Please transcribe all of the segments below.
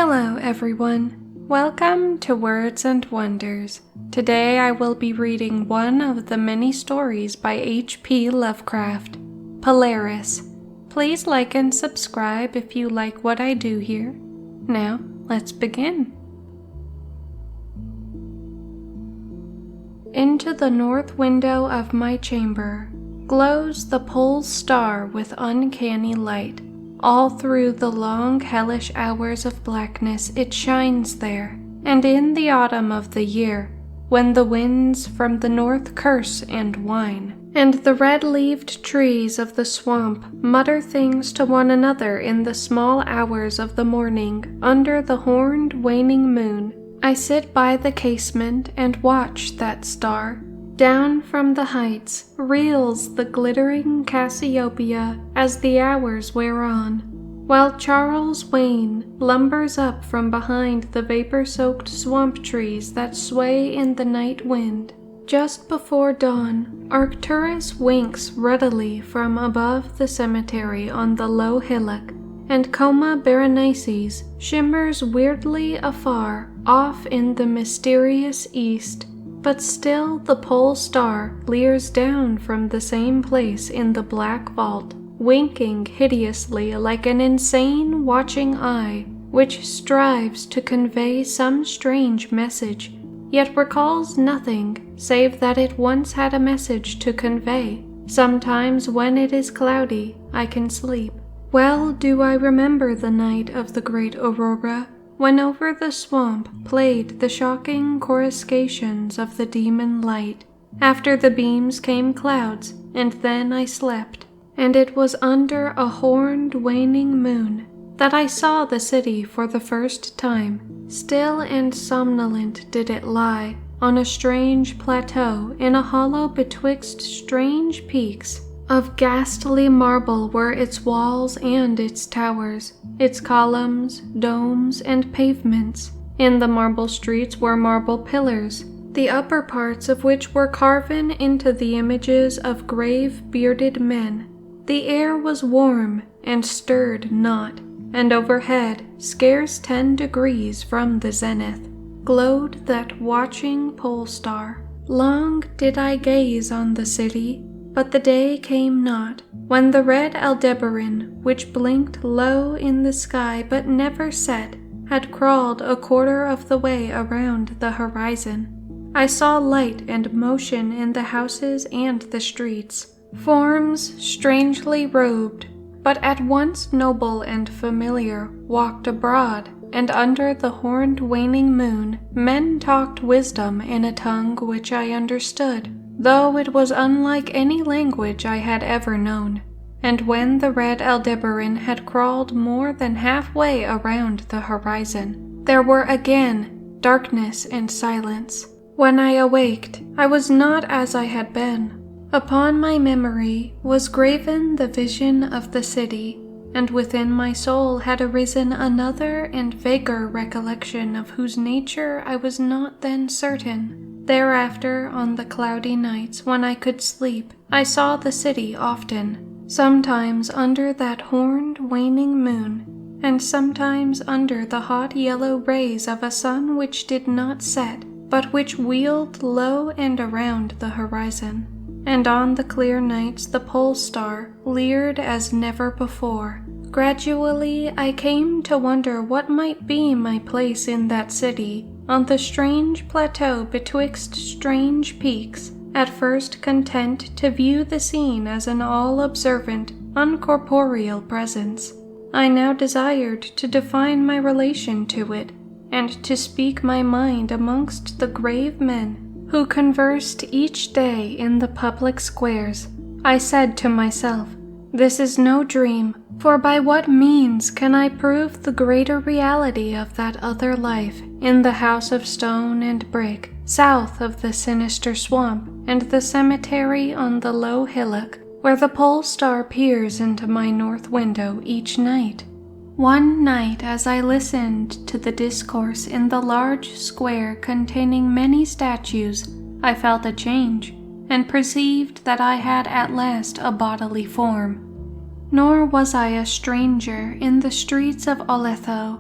Hello everyone, welcome to Words and Wonders. Today I will be reading one of the many stories by H.P. Lovecraft, Polaris. Please like and subscribe if you like what I do here. Now, let's begin. Into the north window of my chamber glows the pole star with uncanny light. All through the long hellish hours of blackness it shines there, and in the autumn of the year, when the winds from the north curse and whine, and the red-leaved trees of the swamp mutter things to one another in the small hours of the morning under the horned waning moon, I sit by the casement and watch that star. Down from the heights reels the glittering Cassiopeia as the hours wear on, while Charles Wain lumbers up from behind the vapor-soaked swamp trees that sway in the night wind. Just before dawn, Arcturus winks ruddily from above the cemetery on the low hillock, and Coma Berenices shimmers weirdly afar off in the mysterious east. But still the pole star leers down from the same place in the black vault, winking hideously like an insane watching eye, which strives to convey some strange message, yet recalls nothing save that it once had a message to convey. Sometimes when it is cloudy, I can sleep. Well do I remember the night of the great aurora, when over the swamp played the shocking coruscations of the demon light. After the beams came clouds, and then I slept, and it was under a horned waning moon that I saw the city for the first time. Still and somnolent did it lie on a strange plateau in a hollow betwixt strange peaks. Of ghastly marble were its walls and its towers, its columns, domes, and pavements. In the marble streets were marble pillars, the upper parts of which were carven into the images of grave bearded men. The air was warm and stirred not, and overhead, scarce 10 degrees from the zenith, glowed that watching pole star. Long did I gaze on the city, but the day came not, when the red Aldebaran, which blinked low in the sky but never set, had crawled a quarter of the way around the horizon. I saw light and motion in the houses and the streets, forms strangely robed, but at once noble and familiar, walked abroad, and under the horned waning moon men talked wisdom in a tongue which I understood, though it was unlike any language I had ever known. And when the red Aldebaran had crawled more than halfway around the horizon, there were again darkness and silence. When I awaked, I was not as I had been. Upon my memory was graven the vision of the city, and within my soul had arisen another and vaguer recollection of whose nature I was not then certain. Thereafter, on the cloudy nights when I could sleep, I saw the city often, sometimes under that horned waning moon, and sometimes under the hot yellow rays of a sun which did not set, but which wheeled low and around the horizon. And on the clear nights the pole star leered as never before. Gradually I came to wonder what might be my place in that city, on the strange plateau betwixt strange peaks, at first content to view the scene as an all-observant, uncorporeal presence. I now desired to define my relation to it, and to speak my mind amongst the grave men who conversed each day in the public squares. I said to myself, "This is no dream, for by what means can I prove the greater reality of that other life in the house of stone and brick, south of the sinister swamp, and the cemetery on the low hillock, where the pole star peers into my north window each night?" One night, as I listened to the discourse in the large square containing many statues, I felt a change, and perceived that I had at last a bodily form. Nor was I a stranger in the streets of Oletho.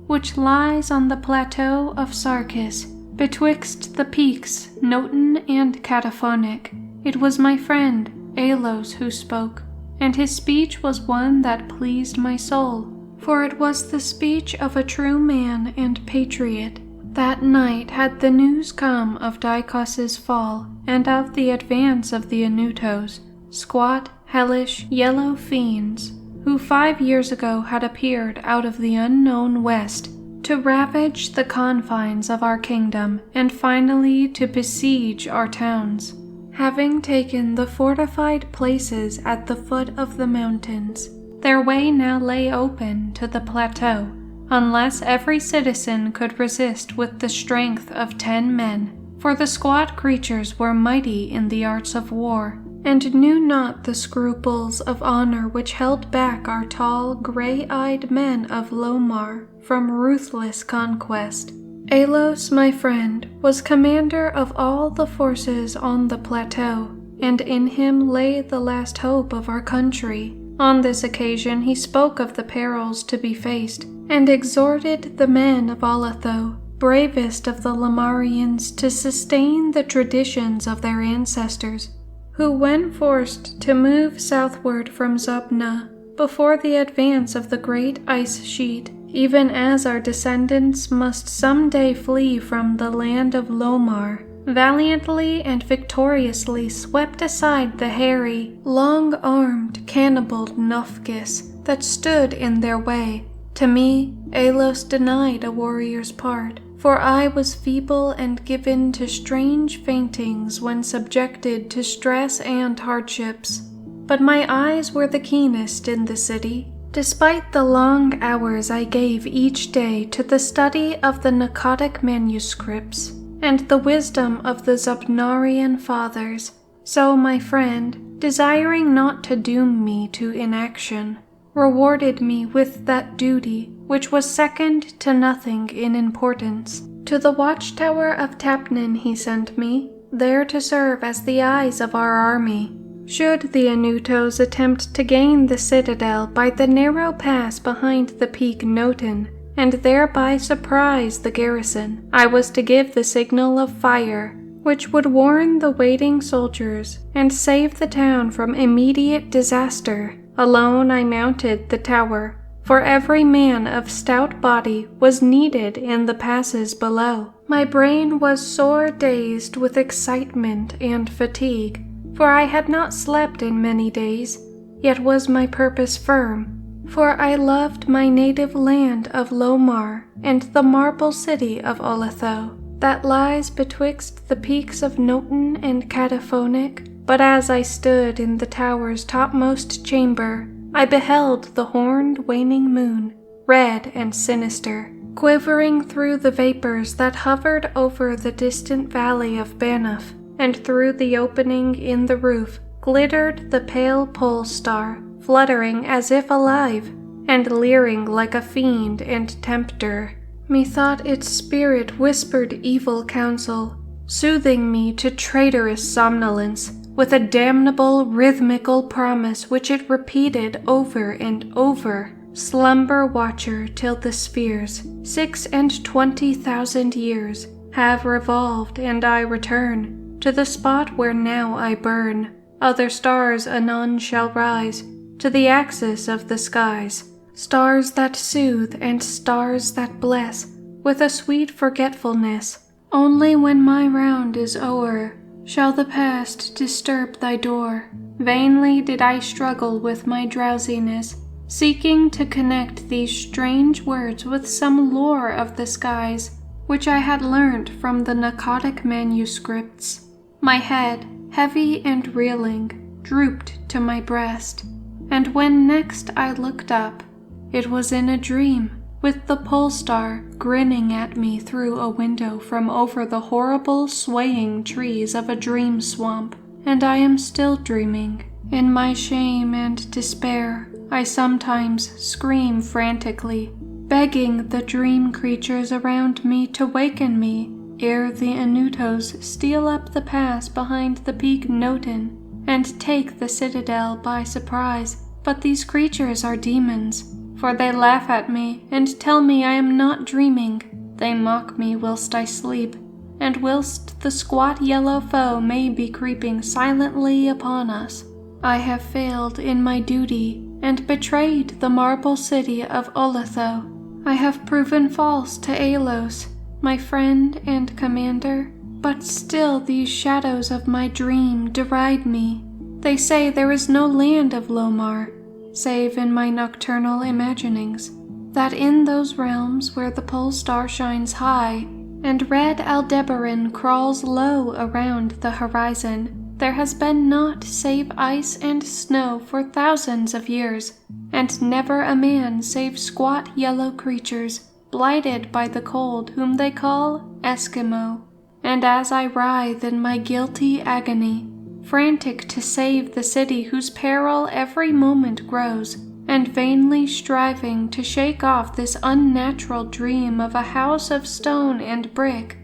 which lies on the plateau of Sarkis, betwixt the peaks Noten and Cataphonic. It was my friend, Alos, who spoke, and his speech was one that pleased my soul, for it was the speech of a true man and patriot. That night had the news come of Dikos' fall and of the advance of the Anutos, squat, hellish, yellow fiends, who 5 years ago had appeared out of the unknown west to ravage the confines of our kingdom and finally to besiege our towns. Having taken the fortified places at the foot of the mountains, their way now lay open to the plateau, unless every citizen could resist with the strength of 10 men, for the squat creatures were mighty in the arts of war, and knew not the scruples of honor which held back our tall, gray-eyed men of Lomar from ruthless conquest. Alos, my friend, was commander of all the forces on the plateau, and in him lay the last hope of our country. On this occasion he spoke of the perils to be faced, and exhorted the men of Olatho, bravest of the Lamarians, to sustain the traditions of their ancestors, who, when forced to move southward from Zobna before the advance of the great ice sheet, even as our descendants must some day flee from the land of Lomar, valiantly and victoriously swept aside the hairy, long-armed, cannibal Nofgis that stood in their way. To me, Alos denied a warrior's part, for I was feeble and given to strange faintings when subjected to stress and hardships. But my eyes were the keenest in the city, despite the long hours I gave each day to the study of the Nakadic manuscripts and the wisdom of the Zobnarian fathers. So my friend, desiring not to doom me to inaction, rewarded me with that duty which was second to nothing in importance. To the watchtower of Tapnin he sent me, there to serve as the eyes of our army. Should the Anutos attempt to gain the citadel by the narrow pass behind the peak Noten, and thereby surprise the garrison, I was to give the signal of fire, which would warn the waiting soldiers and save the town from immediate disaster. Alone I mounted the tower, for every man of stout body was needed in the passes below. My brain was sore dazed with excitement and fatigue, for I had not slept in many days, yet was my purpose firm, for I loved my native land of Lomar and the marble city of Olatho, that lies betwixt the peaks of Noten and Cataphonic. But as I stood in the tower's topmost chamber, I beheld the horned waning moon, red and sinister, quivering through the vapors that hovered over the distant valley of Banff, and through the opening in the roof glittered the pale pole star, fluttering as if alive, and leering like a fiend and tempter. Methought its spirit whispered evil counsel, soothing me to traitorous somnolence, with a damnable rhythmical promise which it repeated over and over. Slumber watcher till the spheres, 26,000 years, have revolved, and I return to the spot where now I burn. Other stars anon shall rise to the axis of the skies, stars that soothe and stars that bless with a sweet forgetfulness. Only when my round is o'er shall the past disturb thy door. Vainly did I struggle with my drowsiness, seeking to connect these strange words with some lore of the skies which I had learnt from the Nakadic manuscripts. My head, heavy and reeling, drooped to my breast, and when next I looked up, it was in a dream, with the pole star grinning at me through a window from over the horrible swaying trees of a dream swamp. And I am still dreaming. In my shame and despair, I sometimes scream frantically, begging the dream creatures around me to waken me ere the Anutos steal up the pass behind the peak Noten and take the citadel by surprise. But these creatures are demons, for for they laugh at me and tell me I am not dreaming. They mock me whilst I sleep, and whilst the squat yellow foe may be creeping silently upon us, I have failed in my duty and betrayed the marble city of Oletho. I have proven false to Alos, my friend and commander, but still these shadows of my dream deride me. They say there is no land of Lomar, save in my nocturnal imaginings, that in those realms where the pole star shines high, and red Aldebaran crawls low around the horizon, there has been naught save ice and snow for thousands of years, and never a man save squat yellow creatures, blighted by the cold, whom they call Eskimo. And as I writhe in my guilty agony, frantic to save the city whose peril every moment grows, and vainly striving to shake off this unnatural dream of a house of stone and brick,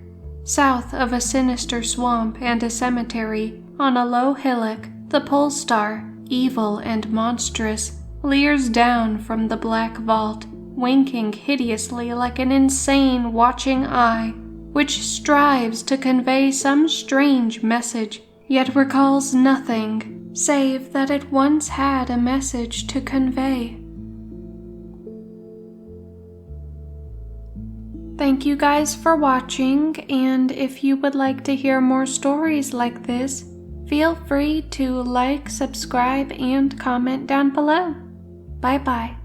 south of a sinister swamp and a cemetery, on a low hillock, the pole star, evil and monstrous, leers down from the black vault, winking hideously like an insane watching eye, which strives to convey some strange message, yet recalls nothing save that it once had a message to convey. Thank you guys for watching, and if you would like to hear more stories like this, feel free to like, subscribe, and comment down below. Bye bye.